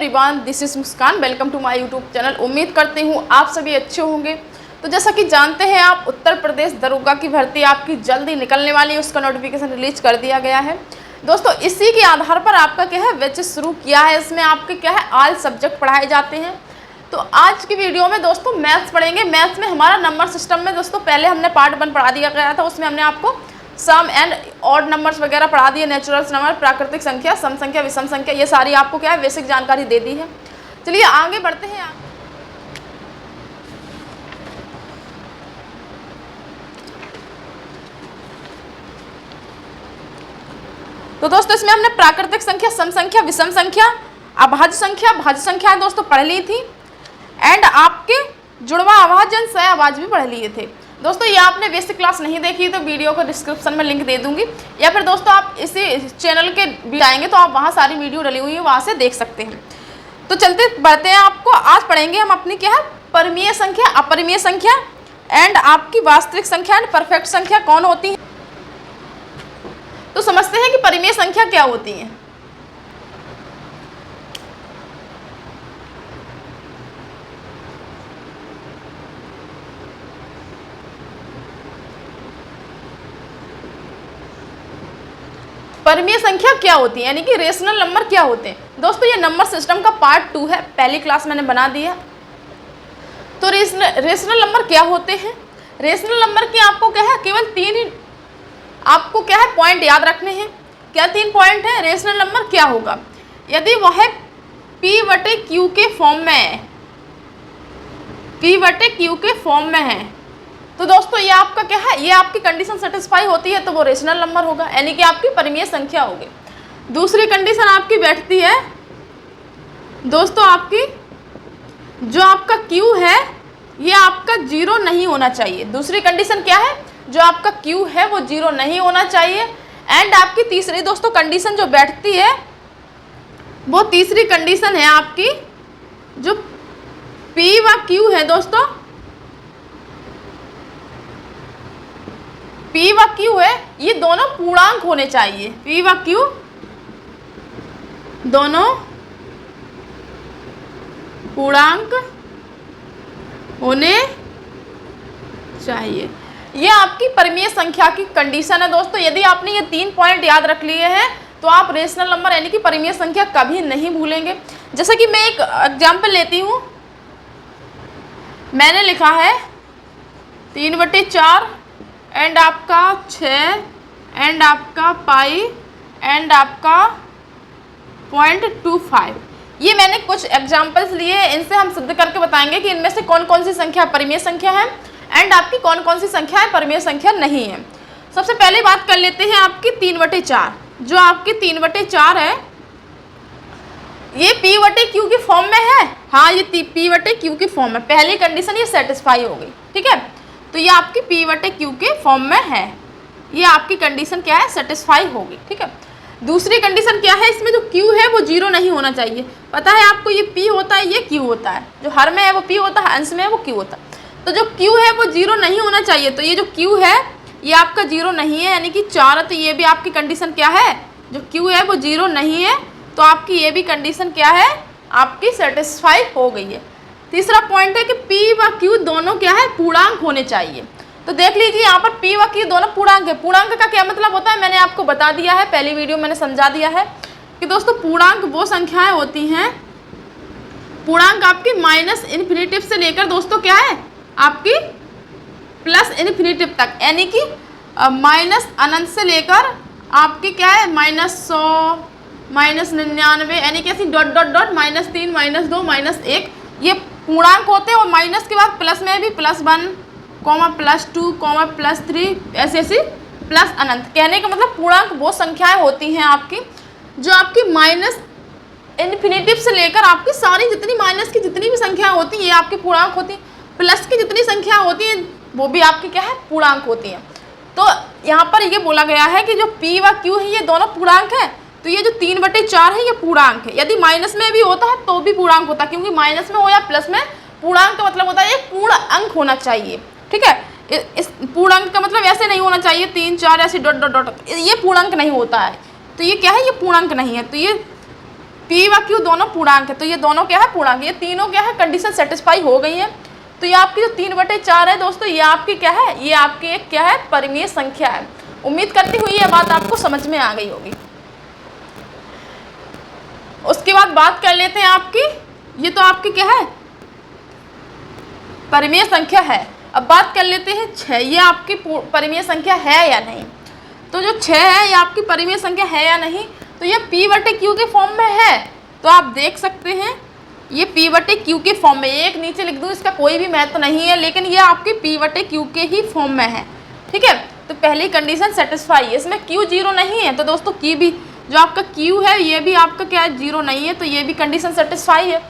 Everyone, this is Muskan. Welcome to my YouTube channel. उम्मीद करती हूँ आप सभी अच्छे होंगे। तो जैसा कि जानते हैं आप, उत्तर प्रदेश दरोगा की भर्ती आपकी जल्दी निकलने वाली है, उसका नोटिफिकेशन रिलीज कर दिया गया है दोस्तों। इसी के आधार पर आपका क्या है बैचेस शुरू किया है। इसमें आपके क्या है ऑल सब्जेक्ट पढ़ाए जाते हैं। तो आज की वीडियो में दोस्तों मैथ्स पढ़ेंगे। मैथ्स में हमारा नंबर सिस्टम में दोस्तों पहले हमने पार्ट 1 पढ़ा दिया गया था, उसमें हमने आपको सम एंड ऑड नंबर्स वगैरह पढ़ा दिए, नेचुरल्स नंबर, प्राकृतिक संख्या, सम संख्या, विषम संख्या, ये सारी आपको क्या है बेसिक जानकारी दे दी है। चलिए आगे बढ़ते हैं। तो दोस्तों इसमें हमने प्राकृतिक संख्या, सम संख्या, विषम संख्या, अभाज्य संख्या, भाज्य संख्या दोस्तों पढ़ ली थी एंड आपके जुड़वा अभाज्य, सह अभाज्य भी पढ़ लिए थे दोस्तों। ये आपने बेसिक क्लास नहीं देखी तो वीडियो को डिस्क्रिप्शन में लिंक दे दूंगी, या फिर दोस्तों आप इसी चैनल के भी आएंगे तो आप वहाँ सारी वीडियो डली हुई है, वहाँ से देख सकते हैं। तो चलते बढ़ते हैं। आपको आज पढ़ेंगे हम अपनी क्या है परिमेय संख्या, अपरिमेय संख्या एंड आपकी वास्तविक संख्या एंड परफेक्ट संख्या कौन होती है। तो समझते हैं कि परिमेय संख्या क्या होती है। परिमेय संख्या क्या होती है, यानी कि रेशनल नंबर क्या होते हैं दोस्तों। ये नंबर सिस्टम का पार्ट 2 है, पहली क्लास मैंने बना दिया। तो रेशनल नंबर क्या होते हैं। रेशनल नंबर की आपको क्या है केवल 3 ही आपको क्या है पॉइंट याद रखने हैं। क्या 3 पॉइंट है। रेशनल नंबर क्या होगा यदि वह P/Q के फॉर्म में है, P/Q के फॉर्म में है तो दोस्तों ये आपका क्या है, ये आपकी कंडीशन सेटिस्फाई होती है तो वो रेशनल नंबर होगा, यानी कि आपकी परिमेय संख्या होगी। दूसरी कंडीशन आपकी बैठती है दोस्तों, आपकी जो आपका Q है ये आपका 0 नहीं होना चाहिए। दूसरी कंडीशन क्या है, जो आपका Q है वो 0 नहीं होना चाहिए। एंड आपकी तीसरी दोस्तों कंडीशन जो बैठती है वो तीसरी कंडीशन है आपकी जो P व Q है दोस्तों, P व Q है ये दोनों पूर्णांक होने चाहिए। P व Q दोनों पूर्णांक होने चाहिए। ये आपकी परिमेय संख्या की कंडीशन है दोस्तों। यदि आपने ये 3 पॉइंट याद रख लिए हैं तो आप रेशनल नंबर यानी कि परिमेय संख्या कभी नहीं भूलेंगे। जैसे कि मैं एक एग्जाम्पल लेती हूँ, मैंने लिखा है 3/4 एंड आपका 6 एंड आपका पाई एंड आपका 0.25। ये मैंने कुछ एग्जाम्पल्स लिए हैं, इनसे हम सिद्ध करके बताएंगे कि इनमें से कौन कौन सी संख्या परिमेय संख्या है एंड आपकी कौन कौन सी संख्या है परिमेय संख्या नहीं है। सबसे पहले बात कर लेते हैं आपकी 3/4। जो आपकी 3/4 है ये P/Q के फॉर्म में है। हाँ, ये P/Q के फॉर्म में, पहली कंडीशन ये सेटिस्फाई हो गई, ठीक है। तो ये आपकी P/Q के फॉर्म में है, ये आपकी कंडीशन क्या है सेटिस्फाई होगी, ठीक है। दूसरी कंडीशन क्या है, इसमें जो Q है वो 0 नहीं होना चाहिए। पता है आपको ये P होता है, ये Q होता है, जो हर में है वो P होता है, अंश में है वो Q होता है। तो जो Q है वो 0 नहीं होना चाहिए। तो ये जो Q है ये आपका 0 नहीं है, यानी कि 4 है, तो ये भी आपकी कंडीशन क्या है, जो Q है वो 0 नहीं है, तो आपकी ये भी कंडीशन क्या है आपकी सेटिस्फाई हो गई है। तीसरा पॉइंट है कि P व Q दोनों क्या है पूर्णांक होने चाहिए। तो देख लीजिए यहाँ पर P व Q दोनों पूर्णांक है। पूर्णांक का क्या मतलब होता है मैंने आपको बता दिया है, पहली वीडियो मैंने समझा दिया है कि दोस्तों पूर्णांक वो संख्याएं होती हैं, पूर्णांक आपकी -इन्फिनिटिव से लेकर दोस्तों क्या है आपकी +इन्फिनिटिव तक, यानी कि माइनस अनंत से लेकर आपकी क्या है -100, -99, यानी कि ऐसी डॉट -3, -2, -1 ये पूर्णांक होते हैं। और माइनस के बाद प्लस में भी +1, +2, +3 ऐसे ऐसे प्लस अनंत। कहने का मतलब पूर्णांक वो संख्याएं होती हैं आपकी जो आपकी -इन्फिनिटिव से लेकर आपकी सारी जितनी माइनस की जितनी भी संख्या होती हैं ये आपकी पूर्णांक होती हैं। प्लस की जितनी संख्या होती हैं वो भी आपकी क्या है पूर्णांक होती हैं। तो यहाँ पर ये बोला गया है कि जो P व Q है ये दोनों पूर्णांक है। तो ये जो 3/4 है ये पूर्णांक है। यदि माइनस में भी होता है तो भी पूर्णांक होता है, क्योंकि माइनस में हो या प्लस में पूर्णांक का मतलब होता है एक पूर्ण अंक होना चाहिए, ठीक है। इस पूर्णांक का मतलब ऐसे नहीं होना चाहिए 3, 4 ऐसे डॉट डॉट डॉट, ये पूर्णांक नहीं होता है। तो ये क्या है, ये पूर्णांक नहीं है। तो ये P व Q दोनों पूर्णांक है, तो ये दोनों क्या है, पूर्णांक। ये तीनों क्या है, कंडीशन सेटिस्फाई हो गई है। तो ये आपकी जो 3/4 है दोस्तों, ये आपकी क्या है, ये आपकी एक क्या है, परिमेय संख्या है। उम्मीद करती हूँ ये बात आपको समझ में आ गई होगी। उसके बाद बात कर लेते हैं आपकी, ये तो आपकी क्या है, परिमेय संख्या है। अब बात कर लेते हैं 6, ये आपकी परिमेय संख्या है या नहीं। तो जो 6 है ये आपकी परिमेय संख्या है या नहीं, तो ये P/Q के फॉर्म में है। तो आप देख सकते हैं ये P/Q के फॉर्म में, एक नीचे लिख दूँ, इसका कोई भी महत्व नहीं है, लेकिन ये आपकी P/Q के ही फॉर्म में है। ठीक है, तो पहली कंडीशन सेटिस्फाई है। इसमें Q 0 नहीं है, तो दोस्तों Q भी, जो आपका Q है ये भी आपका क्या है, 0 नहीं है, तो ये भी कंडीशन सेटिस्फाई है।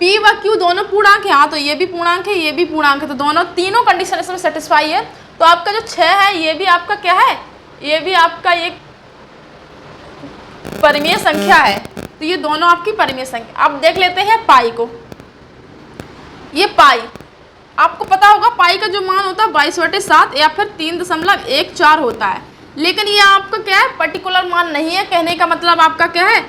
P व Q दोनों पूर्णांक है, हाँ, तो ये भी पूर्णांक है, ये भी पूर्णांक है, तो दोनों तीनों कंडीशन इसमें सेटिस्फाई है। तो आपका जो 6 है ये भी आपका क्या है, ये भी आपका एक परिमेय संख्या है। तो ये दोनों आपकी परिमेय संख्या। अब देख लेते हैं पाई को। ये पाई आपको पता होगा, पाई का जो मान होता है 22/7 या फिर 3.14 होता है। लेकिन ये आपका क्या है, पर्टिकुलर मान नहीं है। कहने का मतलब आपका क्या है,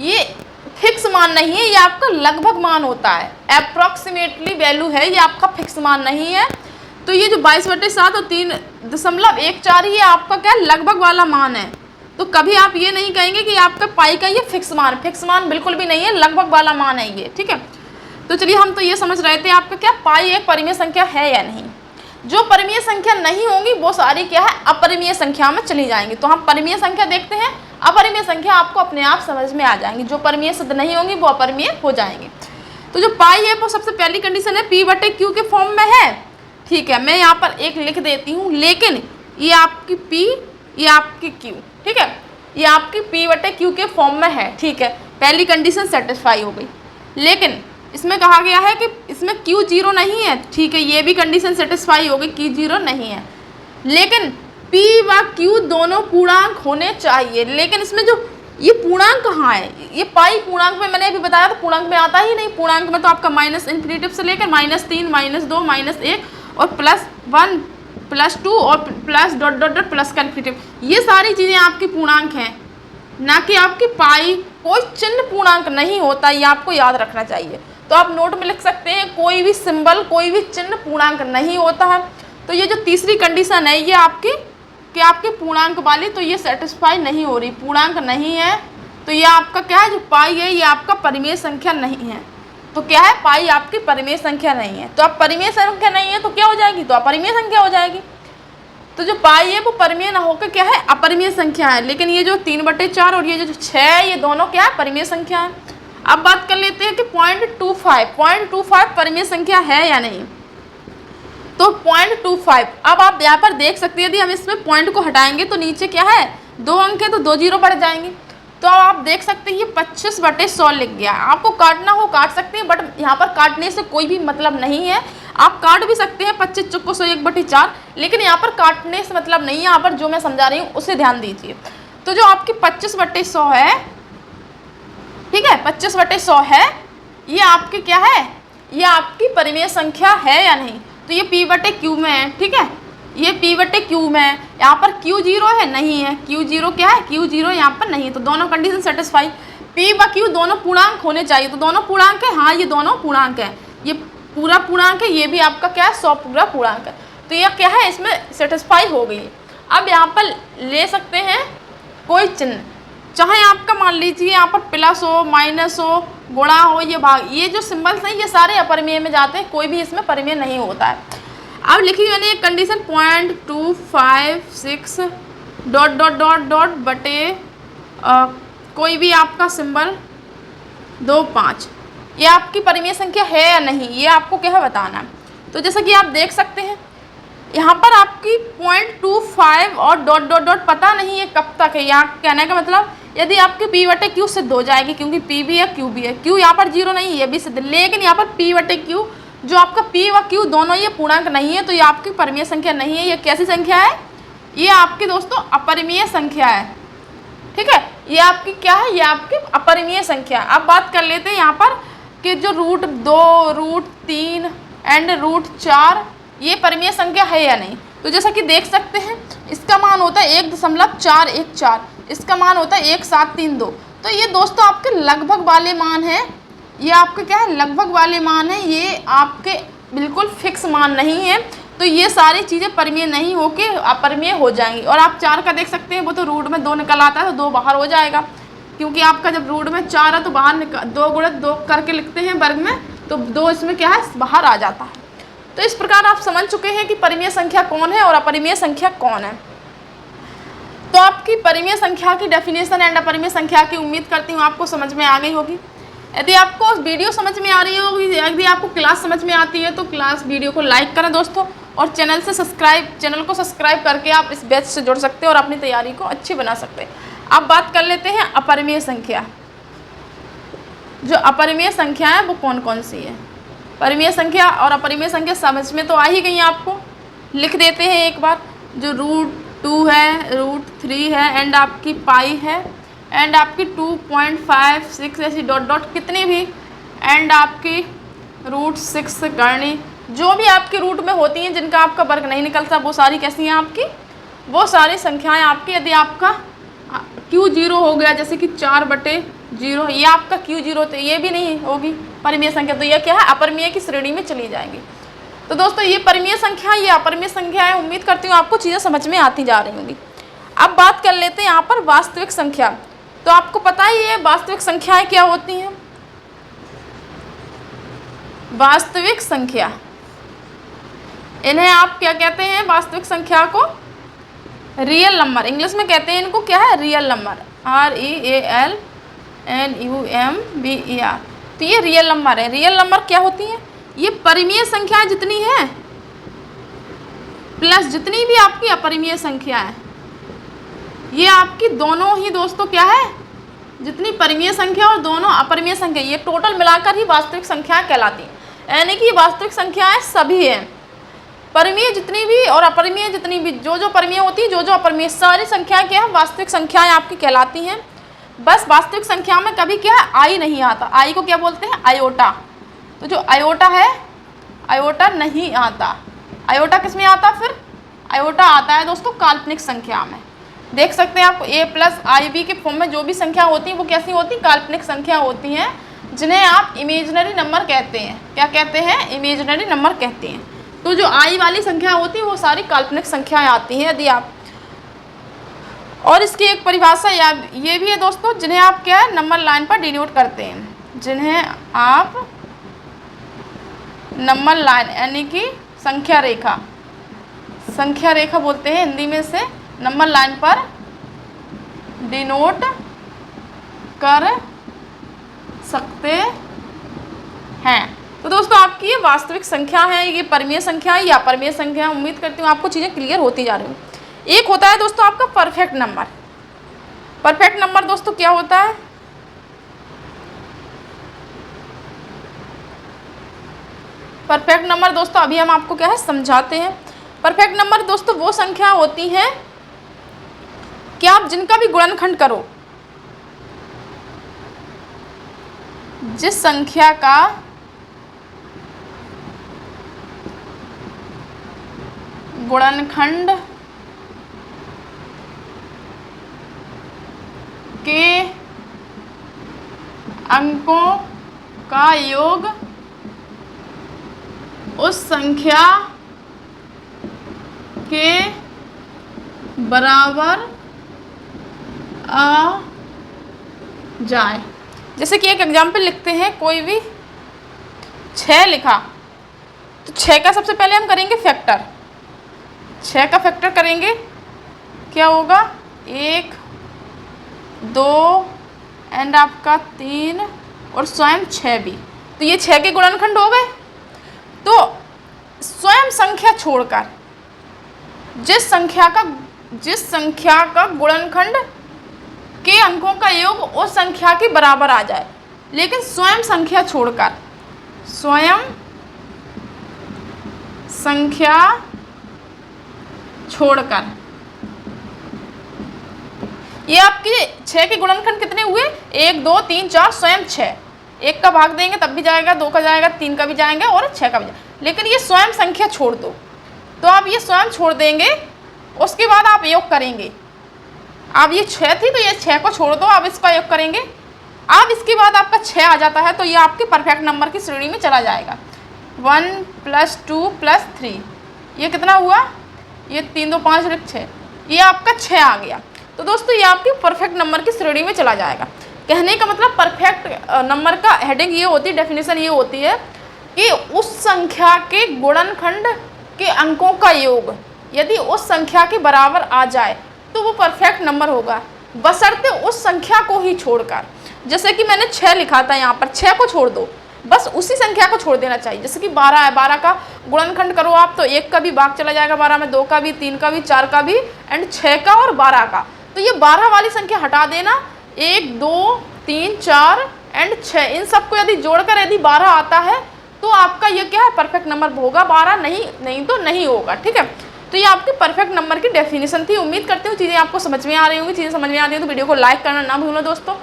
ये फिक्स मान नहीं है, ये आपका लगभग मान होता है, अप्रॉक्सीमेटली वैल्यू है, ये आपका फिक्स मान नहीं है। तो ये जो 22/7 और 3.14 ये आपका क्या है, लगभग वाला मान है। तो कभी आप ये नहीं कहेंगे कि आपका पाई का ये फिक्स मान बिल्कुल भी नहीं है, लगभग वाला मान है ये। ठीक है, तो चलिए हम तो ये समझ रहे थे आपका क्या पाई एक परिमेय संख्या है या नहीं। जो परिमेय संख्या नहीं होंगी वो सारी क्या है, अपरिमेय संख्या में चली जाएंगी। तो हम परिमेय संख्या देखते हैं, अपरिमेय संख्या आपको अपने आप समझ में आ जाएंगी। जो परिमेय सिद्ध नहीं होंगी वो अपरिमेय हो जाएंगी। तो जो पाई है वो सबसे पहली कंडीशन है P/Q के फॉर्म में है। ठीक है, मैं यहाँ पर एक लिख देती हूँ, लेकिन ये आपकी P, ये आपकी Q, ठीक है, ये आपकी P/Q के फॉर्म में है। ठीक है, पहली कंडीशन सेटिस्फाई हो गई। लेकिन इसमें कहा गया है कि इसमें Q 0 नहीं है। ठीक है, ये भी कंडीशन सेटिस्फाई हो गई, Q 0 नहीं है। लेकिन P व Q दोनों पूर्णांक होने चाहिए। लेकिन इसमें जो ये पूर्णांक कहाँ है, ये पाई पूर्णांक में मैंने अभी बताया था, पूर्णांक में आता ही नहीं। पूर्णांक में तो आपका -इन्फिनिटिव से लेकर -3, -2, -1 और +1, +2 और plus dot dot dot plus का इन्फिनिटिव, ये सारी चीज़ें आपकी पूर्णांक हैं, ना कि आपकी पाई। कोई चिन्ह पूर्णांक नहीं होता, ये आपको याद रखना चाहिए। तो आप नोट में लिख सकते हैं, कोई भी सिंबल, कोई भी चिन्ह पूर्णांक नहीं होता है। तो ये जो तीसरी कंडीशन है ये आपकी क्या, आपके पूर्णांक वाली, तो ये सेटिस्फाई नहीं हो रही, पूर्णांक नहीं है। तो ये आपका क्या है, जो पाई है ये आपका परिमेय संख्या नहीं है। तो क्या है, पाई आपकी परिमेय संख्या नहीं है। तो अब परिमेय संख्या नहीं है तो क्या हो जाएगी, तो अपरिमेय संख्या हो जाएगी। तो जो पाई है वो परिमेय ना होकर क्या है, अपरिमेय संख्या है। लेकिन ये जो 3/4 और ये जो 6 है ये दोनों क्या है, परिमेय संख्या है। अब बात कर लेते हैं कि 0.25 परिमेय संख्या है या नहीं। तो 0.25, अब आप यहाँ पर देख सकते हैं, यदि हम इसमें पॉइंट को हटाएंगे तो नीचे क्या है, 2 अंक है, तो 2 0 बढ़ जाएंगे। तो आप देख सकते हैं ये 25/100 लिख गया। आपको काटना हो काट सकते हैं, बट यहाँ पर काटने से कोई भी मतलब नहीं है। आप काट भी सकते हैं 25 चौको 100 1/4, लेकिन यहाँ पर काटने से मतलब नहीं है। यहाँ पर जो मैं समझा रही हूँ उसे ध्यान दीजिए। तो जो आपकी 25/100 है, ठीक है, 25/100 है, ये आपकी क्या है, ये आपकी परिमेय संख्या है या नहीं। तो ये P/Q में है। ठीक है, ये P/Q में है। यहाँ पर Q 0 है, नहीं है। Q 0 क्या है, Q 0 यहाँ पर नहीं है। तो दोनों कंडीशन सेटिस्फाई। P व Q दोनों पूर्णांक होने चाहिए। तो दोनों पूर्णांक है, हाँ, ये दोनों पूर्णांक है। ये पूरा पूर्णांक है, ये भी आपका क्या है, 100 पूरा पूर्णांक है। तो ये क्या है, इसमें सेटिस्फाई हो गई। अब यहाँ पर ले सकते हैं कोई चिन्ह, चाहे आपका मान लीजिए यहाँ पर प्लस हो, माइनस हो, गुणा हो, ये भाग, ये जो सिंबल्स हैं ये सारे अपरिमेय में जाते हैं, कोई भी इसमें परिमेय नहीं होता है। अब लिखी मैंने एक condition 0.256 dot dot dot dot बटे कोई भी आपका सिंबल 25, ये आपकी परिमेय संख्या है या नहीं, ये आपको क्या है बताना है। तो जैसा कि आप देख सकते हैं यहाँ पर आपकी 0.25 और डॉट डॉट डॉट पता नहीं है कब तक है। यहाँ कहने का मतलब यदि आपकी P/Q सिद्ध हो जाएगी, क्योंकि P भी है Q भी है। Q यहाँ पर 0 नहीं है, ये भी सिद्ध, लेकिन यहाँ पर P/Q जो आपका P व Q दोनों ये पूर्णांक नहीं है, तो ये आपकी परिमेय संख्या नहीं है। ये कैसी संख्या है, ये आपकी दोस्तों अपरिमेय संख्या है। ठीक है, ये आपकी क्या है, ये आपकी अपरिमेय संख्या। अब बात कर लेते हैं यहाँ पर कि जो √2, √3 एंड √4 ये परिमेय संख्या है या नहीं। तो जैसा कि देख सकते हैं इसका मान होता है 1.414, इसका मान होता है 1732। तो ये दोस्तों आपके लगभग वाले मान हैं, ये आपके क्या है, लगभग वाले मान हैं, ये आपके बिल्कुल फिक्स मान नहीं है। तो ये सारी चीज़ें परिमेय नहीं होके अपरिमेय हो जाएंगी। और आप 4 का देख सकते हैं, वो तो रूट में 2 निकल आता है तो 2 बाहर हो जाएगा, क्योंकि आपका जब रूट में 4 है तो बाहर 2 गुणित 2 करके लिखते हैं वर्ग में, तो 2 इसमें क्या है, बाहर आ जाता है। तो इस प्रकार आप समझ चुके हैं कि परिमेय संख्या कौन है और अपरिमेय संख्या कौन है। तो आपकी परिमेय संख्या की डेफिनेशन एंड अपरिमेय संख्या की उम्मीद करती हूँ आपको समझ में आ गई होगी। यदि आपको वीडियो समझ में आ रही होगी, यदि आपको क्लास समझ में आती है तो क्लास वीडियो को लाइक करें दोस्तों, और चैनल को सब्सक्राइब करके आप इस बैच से जुड़ सकते हैं और अपनी तैयारी को अच्छी बना सकते हैं। अब बात कर लेते हैं अपरिमेय संख्या। जो अपरिमेय संख्या है वो कौन कौन सी है। परिमेय संख्या और अपरिमेय संख्या समझ में तो आ ही गई आपको, लिख देते हैं एक बार। जो √2 है, √3 है, एंड आपकी पाई है, एंड आपकी 2.56 ऐसी डॉट डॉट कितनी भी, एंड आपकी √6 करनी, जो भी आपके रूट में होती हैं जिनका आपका वर्ग नहीं निकलता, वो सारी कैसी हैं आपकी, वो सारी संख्याएं आपकी। यदि आपका Q0 हो गया, जैसे कि 4/0, ये आपका Q0, तो ये भी नहीं होगी परिमेय संख्या, तो ये क्या है, अपरिमेय की श्रेणी में चली जाएंगी। तो दोस्तों ये परिमेय संख्या, ये अपरिमेय संख्या है। उम्मीद करती हूँ आपको चीज़ें समझ में आती जा रही होंगी। अब बात कर लेते हैं यहाँ पर वास्तविक संख्या। तो आपको पता ही है वास्तविक संख्याएं क्या होती हैं। वास्तविक संख्या, इन्हें आप क्या कहते हैं, वास्तविक संख्या को रियल नंबर, इंग्लिश में कहते हैं इनको क्या है, रियल नंबर, REALNUMBER। तो ये रियल नंबर है। रियल नंबर क्या होती है, ये परिमेय संख्या जितनी है प्लस जितनी भी आपकी अपरिमेय संख्या है, ये आपकी दोनों ही दोस्तों क्या है, जितनी परिमेय संख्या और दोनों अपरिमेय संख्या, ये टोटल मिलाकर ही वास्तविक संख्याएं कहलाती हैं। यानी कि वास्तविक संख्याएं सभी हैं, परिमेय जितनी भी और अपरिमेय जितनी भी, जो परिमेय होती है, जो अपरिमेय, सारी संख्याएं क्या है, वास्तविक संख्याएं आपकी कहलाती हैं। बस वास्तविक संख्या में कभी क्या है, आई नहीं आता। आई को क्या बोलते हैं, आयोटा। तो जो आयोटा है, आयोटा नहीं आता। आयोटा किस में आता, फिर आयोटा आता है दोस्तों काल्पनिक संख्या में। देख सकते हैं आप A+IB के फॉर्म में जो भी संख्या होती है वो कैसी होती, काल्पनिक संख्या होती हैं, जिन्हें आप इमेजिनरी नंबर कहते हैं। क्या कहते हैं, इमेजिनरी नंबर कहते हैं। तो जो आई वाली संख्या होती है वो सारी काल्पनिक संख्याएं आती हैं। यदि आप, और इसकी एक परिभाषा ये भी है दोस्तों, जिन्हें आप क्या है, नंबर लाइन पर डिनोट करते हैं, जिन्हें आप नंबर लाइन यानी कि संख्या रेखा बोलते हैं हिंदी में से, नंबर लाइन पर डिनोट कर सकते हैं। तो दोस्तों आपकी ये वास्तविक संख्या है, ये परिमेय संख्या है, या अपरिमेय संख्या है। उम्मीद करती हूँ आपको चीज़ें क्लियर होती जा रही हैं। एक होता है दोस्तों आपका परफेक्ट नंबर। परफेक्ट नंबर दोस्तों क्या होता है, परफेक्ट नंबर दोस्तों अभी हम आपको क्या है समझाते हैं। परफेक्ट नंबर दोस्तों वो संख्या होती हैं कि आप जिनका भी गुणनखंड करो, जिस संख्या का गुणनखंड के अंकों का योग उस संख्या के बराबर आ जाए। जैसे कि एक एग्जाम्पल लिखते हैं, कोई भी 6 लिखा, तो 6 का सबसे पहले हम करेंगे फैक्टर। 6 का फैक्टर करेंगे, क्या होगा, 1 2 एंड आपका 3 और स्वयं 6 भी। तो ये 6 के गुणनखंड हो गए। तो स्वयं संख्या छोड़कर जिस संख्या का गुणनखंड के अंकों का योग उस संख्या के बराबर आ जाए, लेकिन स्वयं संख्या छोड़कर, स्वयं संख्या छोड़कर, ये आपके 6 के गुणनखंड कितने हुए, 1 2 3 4 स्वयं 6। 1 का भाग देंगे तब भी जाएगा, 2 का जाएगा, 3 का भी जाएगा और 6 का भी जाएगा। लेकिन ये स्वयं संख्या छोड़ दो, तो आप ये स्वयं छोड़ देंगे, उसके बाद आप योग करेंगे। अब ये 6 थी तो ये 6 को छोड़ दो, अब इसका योग करेंगे। अब इसके बाद आपका 6 आ जाता है तो ये आपके परफेक्ट नंबर की श्रेणी में चला जाएगा। 1 + 2 + 3, ये कितना हुआ? ये 3 2 5 6, ये आपका 6 आ गया। तो दोस्तों ये आपके परफेक्ट नंबर की श्रेणी में चला जाएगा। कहने का मतलब परफेक्ट नंबर का हेडिंग ये होती है, डेफिनेशन ये होती है कि उस संख्या के गुणनखंड के अंकों का योग यदि उस संख्या के बराबर आ जाए तो वो परफेक्ट नंबर होगा, बशर्ते उस संख्या को ही छोड़कर। जैसे कि मैंने 6 लिखा था, यहाँ पर 6 को छोड़ दो, बस उसी संख्या को छोड़ देना चाहिए। जैसे कि 12 है, 12 का गुणनखंड करो आप तो 1 का भी भाग चला जाएगा 12 में, 2 का भी, 3 का भी, 4 का भी, एंड 6 का और 12 का। तो ये 12 वाली संख्या हटा देना। 1 2 3 4 एंड 6, इन सबको यदि जोड़कर यदि 12 आता है तो आपका ये क्या है? परफेक्ट नंबर होगा। 12 नहीं तो नहीं होगा। ठीक है, तो ये आपके परफेक्ट नंबर की डेफिनेशन थी। उम्मीद करती हूँ चीज़ें आपको समझ में आ रही होंगी। चीज़ें समझ में आती हैं तो वीडियो को लाइक करना ना भूलो दोस्तों।